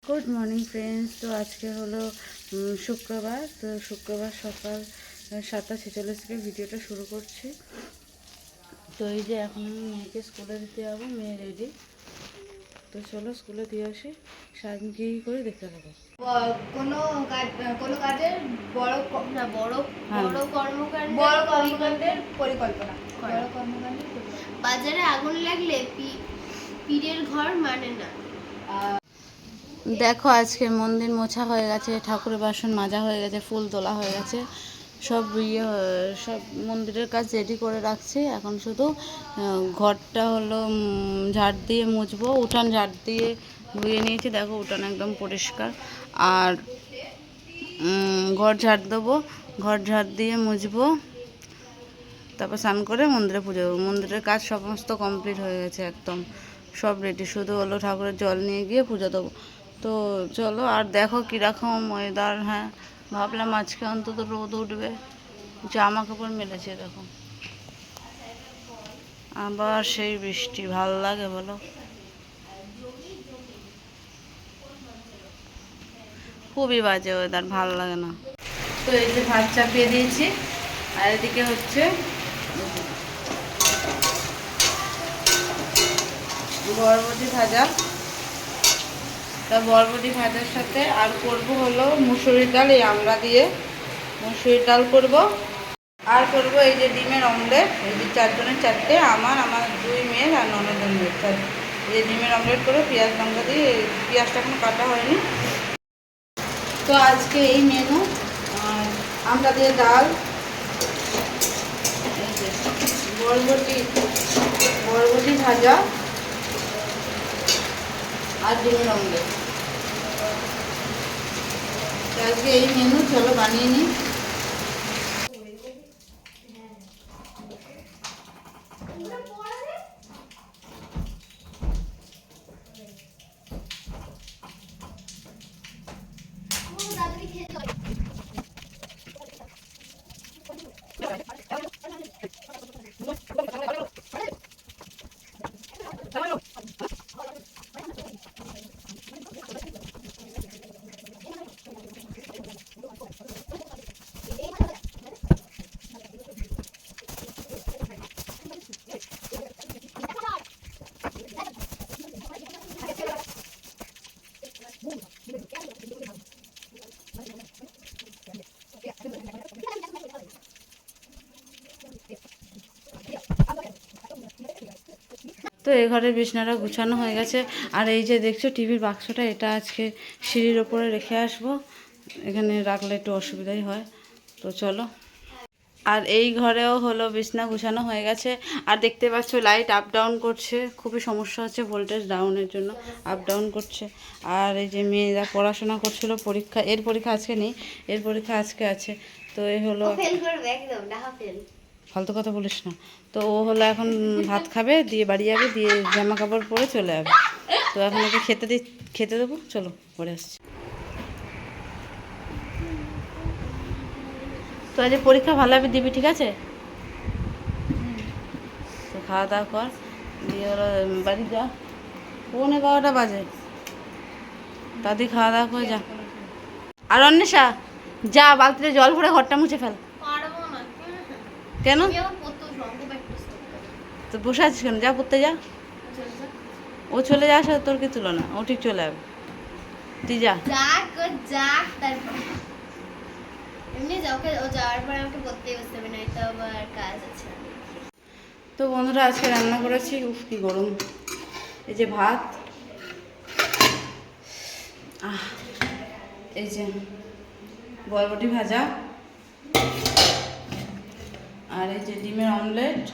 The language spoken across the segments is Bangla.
Good morning friends. তো আজকে হলো শুক্রবার। তো শুক্রবার সকাল 7:46 থেকে ভিডিওটা শুরু করছি। তো এই যে এখন আমি মেয়েকে স্কুলে দিতে যাবো, মেয়ে রেডি। তো চলো স্কুলে দিয়ে আসি, সারাদিন কী করে দেখতে থাকো। কোনো কাজের বড় না বড় বড় কর্মকাণ্ডের পরিকল্পনা। বাজারে আগুন লাগলে পীরের ঘর মানে না। দেখো আজকে মন্দির মোছা হয়ে গেছে, ঠাকুরের বাসন মাজা হয়ে গেছে, ফুল তোলা হয়ে গেছে, সব সব মন্দিরের কাজ রেডি করে রাখছি। এখন শুধু ঘরটা হলো ঝাড় দিয়ে মুছবো। উঠান ঝাড় দিয়ে ধুয়ে নিয়েছি, দেখো উঠান একদম পরিষ্কার। আর ঘর ঝাড় দেবো, ঘর ঝাড় দিয়ে মুছবো, তারপর স্নান করে মন্দিরে পুজো দেবো। মন্দিরের কাজ সমস্ত কমপ্লিট হয়ে গেছে, একদম সব রেডি, শুধু হলো ঠাকুরের জল নিয়ে গিয়ে পুজো দেবো। তো চলো। আর দেখো কীরকম ওয়েদার। হ্যাঁ, ভাবলাম আজকে অন্তত রোদ উঠবে, জামা কাপড় মেলেছে, দেখো আবার সেই বৃষ্টি। ভাল লাগে বলো? খুবই বাজে ওয়েদার, ভাল লাগে না। তো এই যে ভাত চাপিয়ে দিয়েছি, আর এদিকে হচ্ছে বরবটি ভাজা। তা বরবটি ভাজার সাথে আর করব হলো মুসুরির ডাল, এই আমড়া দিয়ে মুসুরির ডাল করব। আর করব এই যে ডিমের অমলেট। এই যে 4 জনের 4টে, আমার 2 মেয়ের আর ননদের মেয়ের 4। এই যে ডিমের অমলেট করে পেঁয়াজ লঙ্কা দিয়ে, পেঁয়াজটা এখন কাটা হয়নি। তো আজকে এই মেনু। আর আমড়া দিয়ে ডাল, এই যে বরবটি ভাজা আর ডিমের অমলেট। আজকে এই মেনু, চলো বানিয়ে নিই। তো এই ঘরের বিছনাটা গুছানো হয়ে গেছে। আর এই যে দেখছো টিভির বাক্সটা, এটা আজকে সিঁড়ির ওপরে রেখে আসবো, এখানে রাখলে একটু অসুবিধাই হয়। তো চলো। আর এই ঘরেও হলো বিছনা গুছানো হয়ে গেছে। আর দেখতে পাচ্ছ লাইট আপ ডাউন করছে, খুবই সমস্যা হচ্ছে ভোল্টেজ ডাউনের জন্য, আপ ডাউন করছে। আর এই যে মেয়েরা পড়াশোনা করছিল, এর পরীক্ষা আজকে নেই, এর পরীক্ষা আজকে আছে। তো এই হলো, ফালতু কথা বলিস না। তো ও হলো এখন ভাত খাবে, দিয়ে বাড়ি যাবে, দিয়ে জামা কাপড় পরে চলে যাবে। তো এখন ওকে খেতে দেবো, চলো পরে আসছি। তো আজ পরীক্ষা ভালোভাবে দিবি, ঠিক আছে? তো খাওয়া দাওয়া কর, দিয়ে ওরা বাড়ি যা, 11:15 বাজে। দাদি খাওয়া দাওয়া করে যা। আর অন্বেষা, যা বালতিতে জল ভরে ঘরটা মুছে ফেল। কেন? তো বসে আছিস কেন? যা পড়তে যা। ও চলে যাওয়ার সাথে তোর কি তুলনা, ও ঠিক চলে যাবে, তুই যা। তো বন্ধুরা আজকে রান্না করেছি, উফ কি গরম। এই যে ভাত, এই যে বরবটি ভাজা, আর এই যে ডিমের অমলেট।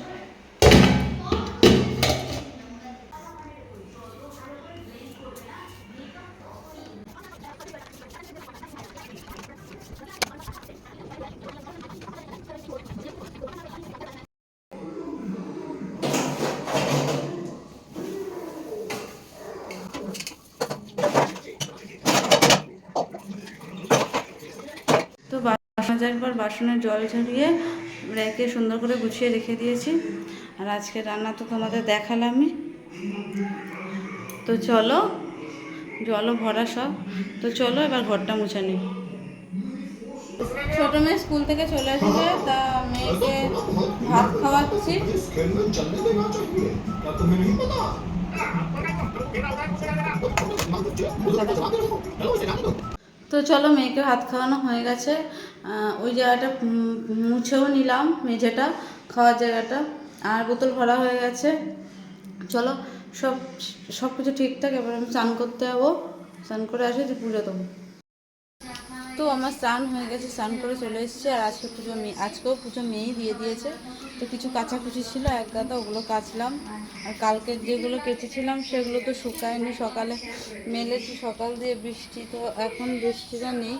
তো বাসন মাজার পর বাসনের জল ঝরিয়ে রেখে সুন্দর করে গুছিয়ে রেখে দিয়েছি। আর আজকে রান্না তো তোমাদের দেখালামই। তো চলো জলও ভরা সব। তো চলো এবার ঘরটা মুছে নিই। ছোটো মেয়ে স্কুল থেকে চলে আসবে, তা মেয়েকে ভাত খাওয়াচ্ছি। তো চলো মেয়েকে ভাত খাওয়ানো হয়ে গেছে। ওই জায়গাটা মুছেও নিলাম, মেঝেটা, খাওয়ার জায়গাটা, আর বোতল ভরা হয়ে গেছে। চলো সব সব কিছু ঠিকঠাক। এবার আমি স্নান করতে যাবো, স্নান করে আসে যে পুজো দেবো। তো আমার স্নান হয়ে গেছে, স্নান করে চলে এসেছি। আর আজকেও পুজো মেয়েই দিয়ে দিয়েছে। তো কিছু কাচাকুচি ছিল এক গাদা, ওগুলো কাচলাম। আর কালকে যেগুলো কেচেছিলাম সেগুলো তো শুকায়নি, সকালে মেলেছি সকাল দিয়ে। বৃষ্টি তো এখন বৃষ্টিটা নেই,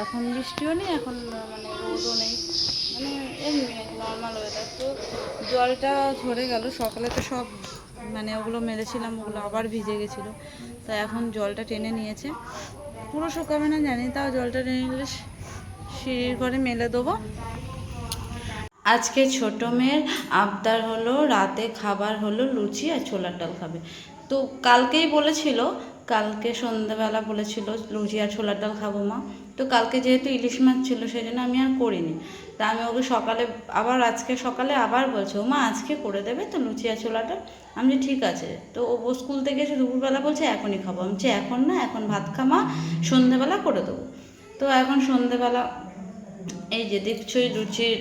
এখন বৃষ্টিও নেই, এখন মানে রোদও নেই, মানে এমনি নর্মাল ওয়েদার। তো জলটা ঝরে গেল সকালে, তো সব মানে ওগুলো মেরেছিলাম, ওগুলো আবার ভিজে গেছিলো। তো এখন জলটা টেনে নিয়েছে, পুরো শুকাবে না জানি, তাও জলটা টেনে নিলে সিঁড়ির ঘরে মেলে দেবো। আজকে ছোটো মেয়ের আবদার হলো, রাতে খাবার হলো লুচি আর ছোলার ডাল খাবে। তো কালকেই বলেছিল, কালকে সন্ধ্যাবেলা বলেছিল লুচি আর ছোলার ডাল খাবো মা। তো কালকে যেহেতু ইলিশ মাছ ছিল সেই জন্য আমি আর করিনি। তা আমি ওকে সকালে আবার, আজকে সকালে আবার বলছে, ও মা আজকে করে দেবে তো লুচি আর ছোলার ডাল? আমি ঠিক আছে। তো ও স্কুল থেকে এসে দুপুরবেলা বলছে এখনই খাবো। আমি বলছি এখন না, এখন ভাত খামা, সন্ধ্যেবেলা করে দেবো। তো এখন সন্ধ্যেবেলা এই যে দেখছোই লুচির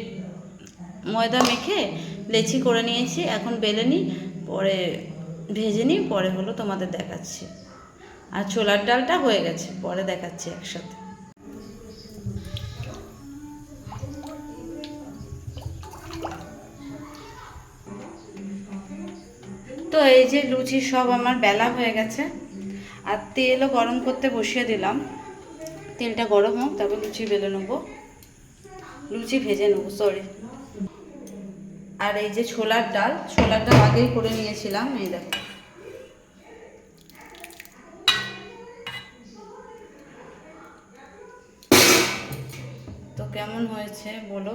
ময়দা মেখে লেচি করে নিয়েছি, এখন বেলে নিই, পরে ভেজে নিই, পরে হলো তোমাদের দেখাচ্ছি। আর ছোলার ডালটা হয়ে গেছে, পরে দেখাচ্ছি একসাথে। তো এই যে লুচি সব আমার বেলা হয়ে গেছে, আর তেলও গরম করতে বসিয়ে দিলাম। তেলটা গরম হোক, তারপর লুচি বেলে নেবো, লুচি ভেজে নেবো, সরি। আর এই যে ছোলার ডাল আগেই করে নিয়েছিলাম, এই দেখো। তো কেমন হয়েছে বলো।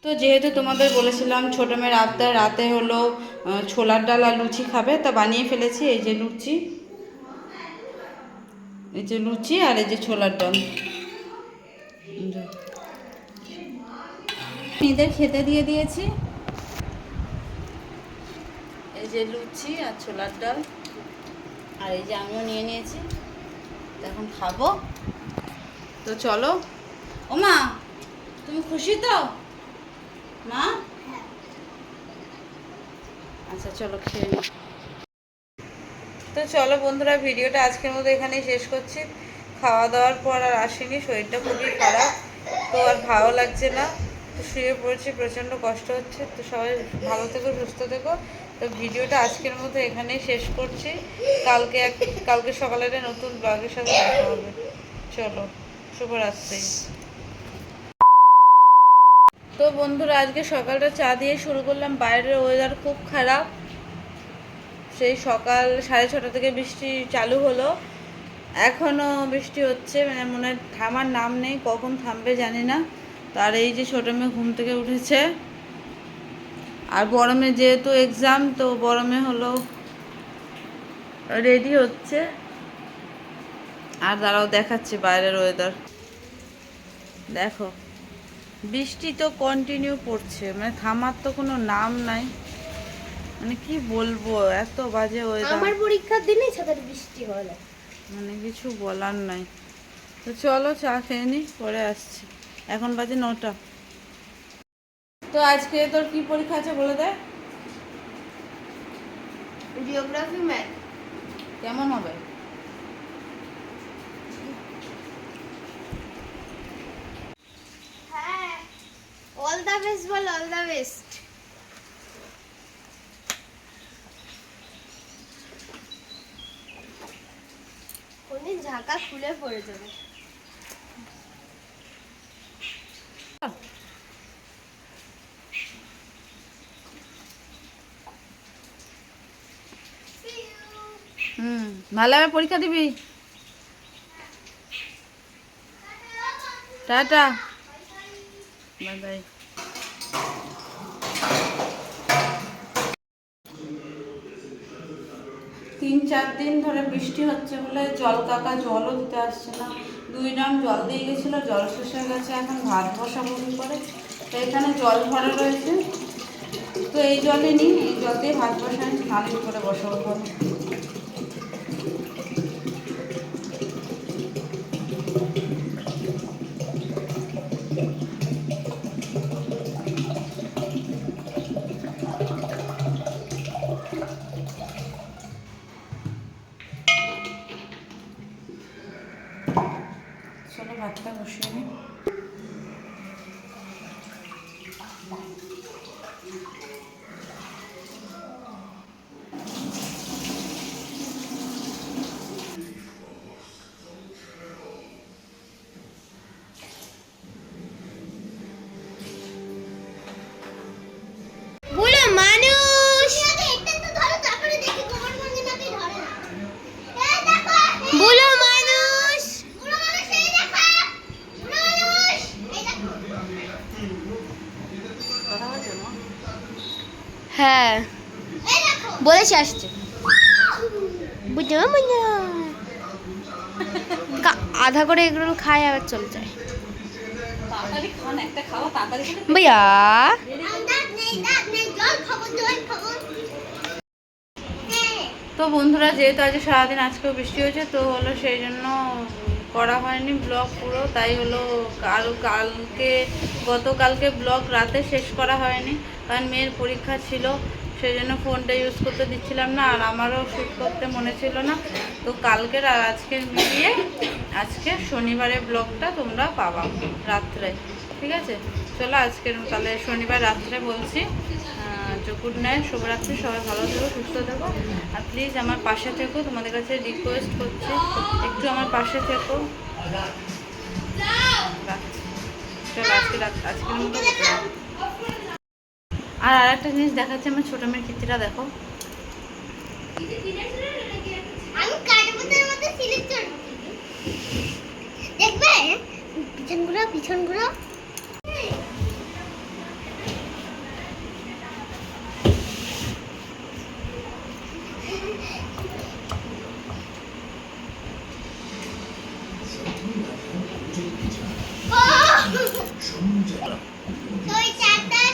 তো যেহেতু তোমাদের বলেছিলাম ছোটো মেয়ের আবদার, রাতে হলো ছোলার ডাল আর লুচি খাবে, তা বানিয়ে ফেলেছি। এই যে লুচি, এই যে লুচি, আর এই যে ছোলার ডাল। মেয়েদের খেতে দিয়ে দিয়েছি। এই যে লুচি আর ছোলার ডাল, আর এই যে আমিও নিয়ে নিয়েছি, এখন খাবো। তো চলো। ও মা, তুমি খুশি তো মা? আচ্ছা চলো খেয়ে নি। তো চলো বন্ধুরা, ভিডিওটা আজকের মতো এখানেই শেষ করছি। খাওয়া দাওয়ার পর আর আসিনি, শরীরটা খুবই খারাপ, তো আর ভালো লাগছে না, তো শুয়ে পড়েছি, প্রচণ্ড কষ্ট হচ্ছে। তো সবাই ভালো থেকো, সুস্থ থেকো। তো ভিডিওটা আজকের মতো এখানেই শেষ করছি। কালকে সকালে একটা নতুন ব্লগের সাথে দেখা হবে। চলো, শুভরাত্রি। তো বন্ধুরা, আজকে সকালটা চা দিয়ে শুরু করলাম। বাইরের ওয়েদার খুব খারাপ, সেই সকাল 6:30 থেকে বৃষ্টি চালু হলো, এখনও বৃষ্টি হচ্ছে, মানে মনে হয় থামার নাম নেই, কখন থামবে জানি না। তার এই যে ছোটো মেয়ে ঘুম থেকে উঠেছে, আর বড় মেয়ে যেহেতু এক্সাম, তো বড় মেয়ে হলো রেডি হচ্ছে। আর দাঁড়াও দেখাচ্ছি বাইরের ওয়েদার, দেখো বৃষ্টি তো কন্টিনিউ পড়ছে, মানে থামার তো কোনো নাম নাই, মানে কি বলবো, এত বাজে ওয়েদার। আমার পরীক্ষার দিনে ছাতার বৃষ্টি হলো, মানে কিছু বলার নাই। তো চলো চা খেয়ে নি, পরে আসছি। এখন বাজে 9টা। তো আজকে তোর কি পরীক্ষা আছে বলে দে। Geography, math. কেমন হবে? হ্যাঁ, all the best ball, all the best. কোনদিন ঝাঁকা খুলে পড়ে যাবে। ভালোভাবে পরীক্ষা দিবি। Tata, bye bye. 3-4 দিন ধরে বৃষ্টি হচ্ছে বলে জল কাকা জলও দিতে আসছে না। 2 ড্রাম জল দিয়ে গেছিল, জল শেষ হয়ে গেছে। এখন ভাত বসাবো কি করে? তো এখানে জল ভরা রয়েছে, তো এই জলই নিই, এই জল দিয়ে ভাত বসাই, নালি করে বসাবো ভাত। চলো ভাতটা বসিয়ে নিই। বুড়ো মানুষ, বুড়ো মানুষ, কথা বলছো মা? হ্যাঁ বলেছি আসছে। বুঝো বুঝো, আধা করে এগুলো খায় আবার চলে যায়। তাড়াতাড়ি খান, একটা খাওয়া তাড়াতাড়ি করে। ভাইয়া তো বন্ধুরা, যেহেতু আজ সারাদিন আজকেও বৃষ্টি হয়েছে, তো হলো সেই জন্য করা হয়নি ব্লগ পুরো। তাই হলো গতকালকে ব্লগ রাতে শেষ করা হয়নি, কারণ মেয়ের পরীক্ষা ছিল, সেই জন্য ফোনটা ইউজ করতে দিচ্ছিলাম না, আর আমারও শ্যুট করতে মনে ছিল না। তো কালকের আর আজকের মিলিয়ে আজকে শনিবারের ব্লগটা তোমরা পাবা রাত্রে, ঠিক আছে? চলো আজকের তাহলে শনিবার রাত্রে বলছি। গুড নাইট, শুভরাত্রি, সবাই ভালো থেকো, সুস্থ থেকো, আর প্লিজ আমার পাশে থেকো। তোমাদের কাছে রিকোয়েস্ট করছি, একটু আমার পাশে থেকো। রাখছি, চলো আজকের মতো। আর আরেকটা জিনিস দেখাচ্ছি, আমার ছোটো মেয়ের কীর্তিটা দেখো। দেখবে পিছনগুলো পিছনগুলো।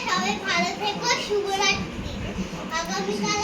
সবাই ভালো থেকো, শুভরাত্রি। আগামীকাল